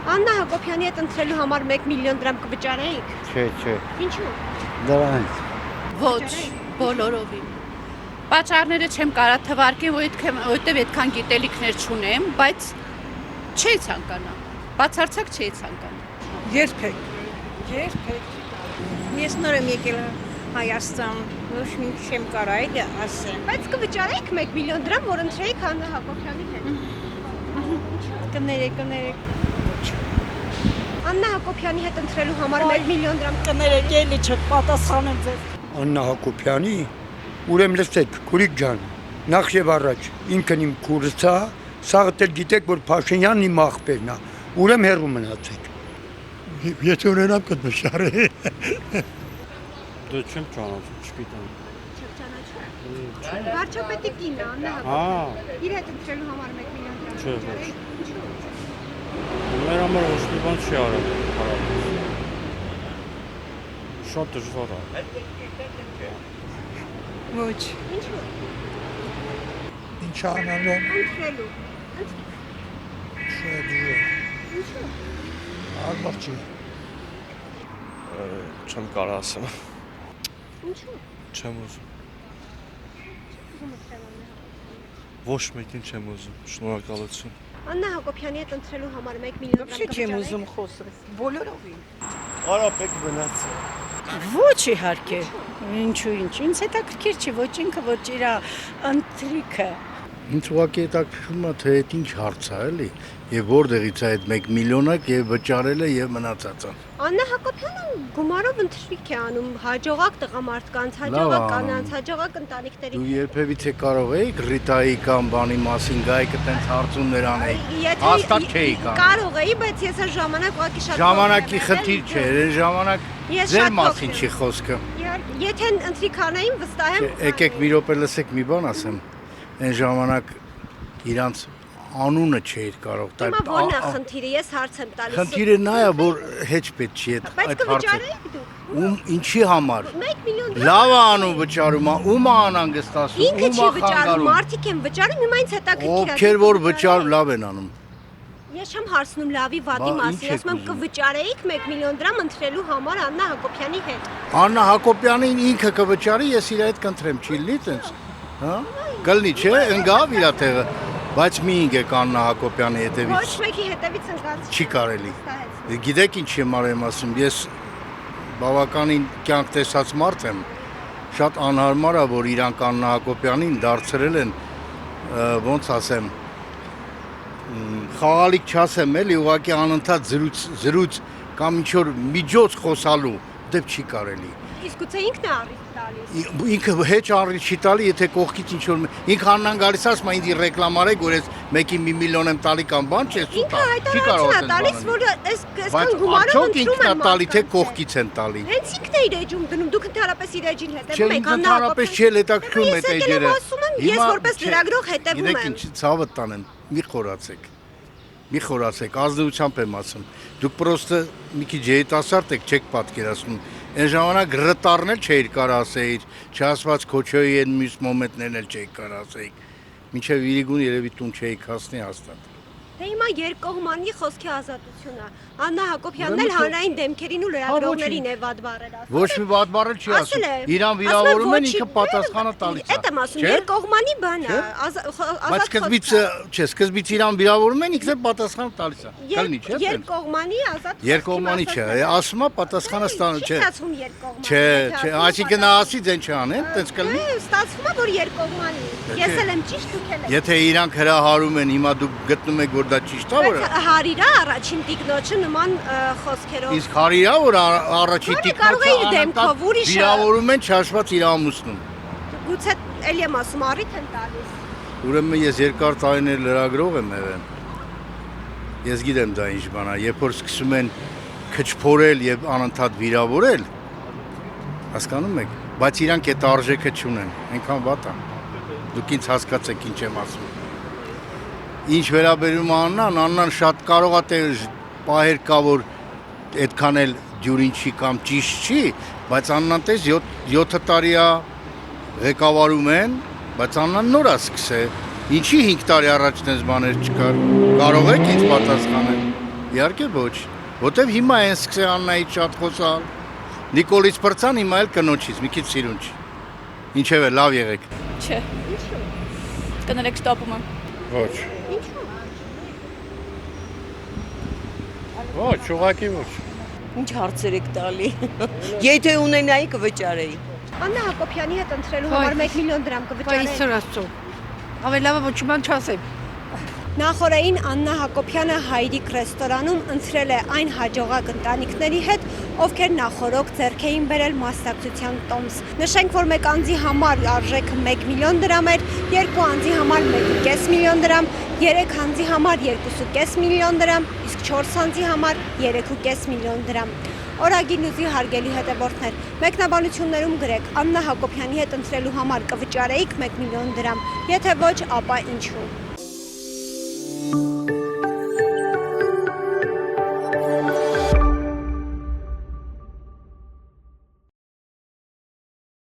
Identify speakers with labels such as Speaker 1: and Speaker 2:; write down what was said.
Speaker 1: Աննա Հակոբյանի հետ ընտրելու համար 1 միլիոն դրամ կվճարեիք։
Speaker 2: Չէ։
Speaker 1: Ինչու։
Speaker 2: Դրանից։
Speaker 3: Ոչ, բոլորովին։ Պատճառները չեմ կարող թվարկել, որովհետև այդքան գիտելիքներ չունեմ, բայց չի ցանկանա։ Բացարձակ չի ցանկանա։
Speaker 4: Երբեք։ Ես նոր եմ եկել Հայաստան, ոչ մի չեմ կարող ասեմ։
Speaker 1: Բայց կվճարեիք 1 միլիոն դրամ, որ ընտրեիք Աննա Հակոբյանի հետ։ Կներեք։ Աննա Հակոբյանի հետ ընտրելու համար 1 միլիոն դրամ
Speaker 4: Կներեք, էլի չպատասխանեմ ձեզ։
Speaker 5: Աննա Հակոբյանի, ուրեմն լսեք, քուրիկ ջան, նախ եւ առաջ ինքն իմ քուրս է, սաղ էլ գիտեք, որ Փաշինյանն իմ աղբերն է, ուրեմն հեռու մնացեք։
Speaker 6: Եթե ունենամ կտվշարի։
Speaker 7: Դե չեմ ճանաչում, չգիտեմ։
Speaker 1: վարչապետի կինը Աննա Հակոբյան։ Իր հետ ընտրելու համար 1 միլիոն դրամ։
Speaker 7: Չէ, ոչ։ Մեր համար ոչ մի բան չի արել հարաբերական։ Շատ դժվար է։
Speaker 4: Ոչ։
Speaker 1: Ինչու։
Speaker 6: Ինչ անանեմ,
Speaker 1: Ընտրելու։
Speaker 6: շատ դժվար։
Speaker 1: Ինչու։
Speaker 6: Ալբար չի։
Speaker 8: Չեմ կարող ասեմ։
Speaker 1: Ինչու։
Speaker 8: Չեմ ուզում։
Speaker 1: Ուզում եք Աննա Հակոբյանի։
Speaker 8: Ոչ մեկին չեմ ուզում։ Շնորհակալություն։
Speaker 1: Աննա Հակոբյանի հետ ընտրելու համար 1 միլիոն դրամ
Speaker 4: Ոչ չեմ
Speaker 1: կվճարեիք։
Speaker 4: ուզում խոսել։ Բոլորովին։
Speaker 8: Արապեք գնաց։
Speaker 4: Ոչ իհարկե։ Ինչու, ինձ հետաքրքիր չի ոչ ինքը, ոչ իր ընտրիքը։
Speaker 6: Ինձ ուղղակի հետաքրքրում է, թե այդ ինչ հարց է, էլի, եւ որտեղից է այդ 1 միլիոնակ եւ վճարել է եւ մնացածը։
Speaker 1: Աննա Հակոբյանը գումարով ընտրիկ է անում հաջողակ տղամարդկանց, հաջողակ կանանց, հաջողակ ընտանիքների։
Speaker 6: Դու երբևիցե կարող էիք Ռիտայի կամ բանի մասին գայք այդպես հարցումներ անել։ Հաստատ չէի կարող։
Speaker 1: Կարող էի, բայց ես այս ժամանակ ուղղակի շատ
Speaker 6: Ժամանակի խնդիր չէ, այն ժամանակ
Speaker 1: Ես
Speaker 6: ձեր
Speaker 1: շատ
Speaker 6: մասին
Speaker 1: փոքր
Speaker 6: չի խոսքը։
Speaker 1: Եթե ընտրիկ անեին, վստահ եմ։
Speaker 6: Եկեք մի րոպե լսեք մի բան ասեմ։ Այն ժամանակ իրանց անունը չէր կարող տալ։
Speaker 1: Հիմա ո՞րն է խնդիրը, ես հարց եմ տալիս։
Speaker 6: Խնդիրը նա է, որ հեչ պետք չի այդ
Speaker 1: Բայց
Speaker 6: հարցը։
Speaker 1: կվճարեիք դուք։
Speaker 6: Ում ինչի համար։
Speaker 1: 1 միլիոն դրամ։
Speaker 6: Լավ է անում վճարում, ում է անհանգստացում,
Speaker 1: Ինքը
Speaker 6: ում
Speaker 1: չի
Speaker 6: է
Speaker 1: վճարում,
Speaker 6: խանգարում։
Speaker 1: մարդիկ են վճարում, հիմա ինձ հետաքրքիր է։
Speaker 6: Ովքեր որ վճար լավ են անում։
Speaker 1: Ես չեմ հարցնում լավի վատի
Speaker 6: Բա, ինչ
Speaker 1: մասին, ասում եմ
Speaker 6: եք
Speaker 1: կվճարեիք 1 միլիոն դրամ ընտրելու համար Աննա Հակոբյանի հետ։
Speaker 6: Աննա Հակոբյանին ինքը կվճարի, ես իր հետ կընտրեմ, չի լինի տենց։ Հա? Կլինի, չէ, ընկավ իր տեղը, բայց մի ինգեք Աննա Հակոբյանի
Speaker 1: Ոչ
Speaker 6: հետևից
Speaker 1: մեկի հետևից ընկած
Speaker 6: չի կարելի։
Speaker 1: վստահեցնում։
Speaker 6: Գիտեք ինչ եմ արեմ ասում, ես բավականին կյանք տեսած մարդ եմ, շատ անհարմար է, որ իրանք Աննա Հակոբյանին դարձրել են, ոնց ասեմ, խաղալիք չասեմ, էլի ուղղակի անընդհատ զրույց կամ ինչ-որ միջոց խոսալու դեպ չի կարելի։
Speaker 1: Իսկ գուցե ինքն է առիթ տալիս։
Speaker 6: Ինքը հեչ առիթ չի տալի, եթե կողքից ինչ-որ ինքը Աննան գալիս ասում է ինձ ռեկլամ արեք, որ ես մեկին 1 միլիոն եմ տալի կամ բան, չես ու տա։
Speaker 1: Ինքը հայտարարություն է տալիս, որ այսքան գումարով
Speaker 6: Բայց ինքն է
Speaker 1: ընտրում
Speaker 6: տալի, թե կողքից են տալի։
Speaker 1: Հենց ինքն է իր էջում դնում, դուք ընդհանրապես իր էջին հետևում եք,
Speaker 6: Ընդհանրապես չի հետաքրքրում այդ էջերը։
Speaker 1: Ես որպես լրագրող հետևում
Speaker 6: Գիտեք
Speaker 1: եմ։
Speaker 6: ինչ, ցավը տանեմ, մի խորացեք։ Մի խորացեք, ազնվությամբ եմ ասում։ Դուք պրոստը մի քիչ երիտասարդ եք, չեք պատկերացնում։ Այն ժամանակ ռտարներ չէիր կարող ասեիր, չասված Քոչոյի այն մյուս մոմենտներն էլ չէի կարող ասեիք։ Մինչև Իրիգուն երևի տուն չէի հասնի հաստատ։
Speaker 1: Դե հիմա երկկողմանի խոսքի ազատություն է։ Աննա Հակոբյանն էլ հանրային դեմքերին ու լրագրողներին է վատ բառեր ասում։
Speaker 6: Ոչ մի վատ բառ չի ասում։ Իրան վիրավորում են, ինքը պատասխանը տալիս է։
Speaker 1: Էդ եմ ասում, երկկողմանի բան է,
Speaker 6: Բայց սկզբից, չէ, սկզբից իրան վիրավորում են, ինքը պատասխանը տալիս է։ Կլինի, չէ՞։
Speaker 1: Երկկողմանի ազատ։
Speaker 6: Երկկողմանի չէ, ասում է պատասխանը ստանում, չէ։
Speaker 1: Չի ասում երկկողմանի։
Speaker 6: Չէ, այսինքն նա ասի ձեն չանեն, տենց կլինի։
Speaker 1: Ստացվում է, որ երկկողմանի։ Ես էլ եմ ճիշտ, դուք էլ եք։
Speaker 6: Եթե իրանք հրահարում են, հիմա դուք գտնում եք, որ դա ճիշտ է, որ
Speaker 1: Հարիրա առաջին տիկնոջը նման խոսքերով։
Speaker 6: իսկ հարիրա, որ առաջի
Speaker 1: կարող է իր դեմքով ուրիշը։
Speaker 6: վիրավորում են չհաշված իր ամուսնուն։
Speaker 1: Գուցե էլի եմ ասում, առիթ են տալիս։
Speaker 6: Ուրեմն ես երկար տարիներ լրագրող եմ եղել։ Ես գիտեմ դա ինչ բան է, երբ որ սկսում են քչփորել եւ անընդհատ վիրավորել, հասկանում եք, բայց իրանք այդ արժեքը չունեն, այնքան վատ է։ Դուք ինձ հասկացեք ինչ եմ ասում։ Ինչ վերաբերում Աննան շատ կարող է տեղ պահեր կա, որ այդքան էլ դյուրին չի կամ ճիշտ չի, բայց Աննան տես 7 տարի է ղեկավարում են, բայց Աննան նոր է սկսել։ Ինչի 5 տարի առաջ դες բաներ չկար։ Կարող եք ինձ պատասխանել։ Իհարկե ոչ։ Որտեվ հիմա են սկսել Աննայից շատ խոսալ։ Նիկոլից բրցան, հիմա էլ կնոջից, մի քիչ սիրունչ։ Ինչևէ, լավ եղեք։
Speaker 3: Չէ։ Կներեք ստոպումը։
Speaker 7: Ոչ։ Ոչ, ուղղակի ոչ։
Speaker 2: Ինչ հարցեր եք տալի։ Եթե ունենայի կվճարեի։
Speaker 1: Աննա Հակոբյանի հետ ընտրելու համար 1 միլիոն դրամ կվճարեք։
Speaker 4: Աստծո։ Ավելի լավ ոչ ման չասեմ։
Speaker 1: Նախորդին Աննա Հակոբյանը Հայրիկ ռեստորանում ընտրել է այն հաջողակ ընտանիքների հետ, ովքեր նախորոք ձեռք էին բերել մասնակցության տոմս։ Նշենք, որ մեկ անձի համար արժեքը 1 միլիոն դրամ էր, երկու անձի համար 1.5 միլիոն դրամ, 3 անձի համար 2.5 միլիոն դրամ, իսկ 4 անձի համար 3.5 միլիոն դրամ։ Օրագիր նյուզի հարգելի հետևորդներ, մեկնաբանություններում գրեք Աննա Հակոբյանի հետ ընտրելու համար կվճարեիք 1 միլիոն դրամ, եթե ոչ, ապա ինչու։